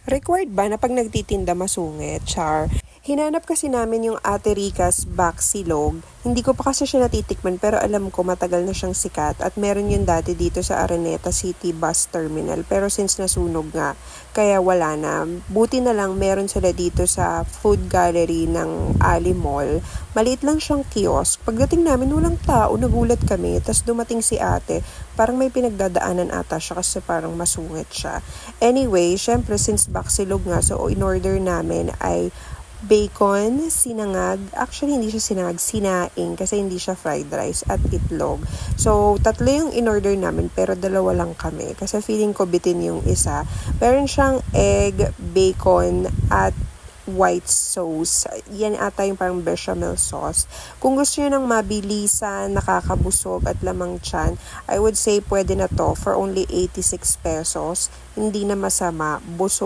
Required ba na pag nagtitinda masungit, char? Hinanap kasi namin yung Ate Rica's Baksilog. Hindi ko pa kasi siya natitikman pero alam ko matagal na siyang sikat at meron yun dati dito sa Araneta City Bus Terminal. Pero since nasunog nga, kaya wala na. Buti na lang meron sila dito sa food gallery ng Ali Mall. Maliit lang siyang kiosk. Pagdating namin walang tao, nagulat kami. Tapos dumating si ate, parang may pinagdadaanan ata siya kasi parang masungit siya. Anyway, syempre since Baksilog nga, so in-order namin ay bacon, sinangag, actually hindi siya sinangag, sinaing kasi hindi siya fried rice at itlog. So, tatlo yung in-order namin pero dalawa lang kami kasi feeling ko bitin yung isa. Meron siyang egg, bacon at white sauce. Yan ata yung parang bechamel sauce. Kung gusto nyo ng mabilisan, nakakabusog at lamang tiyan, I would say pwede na to for only 86 pesos. Hindi na masama, busog.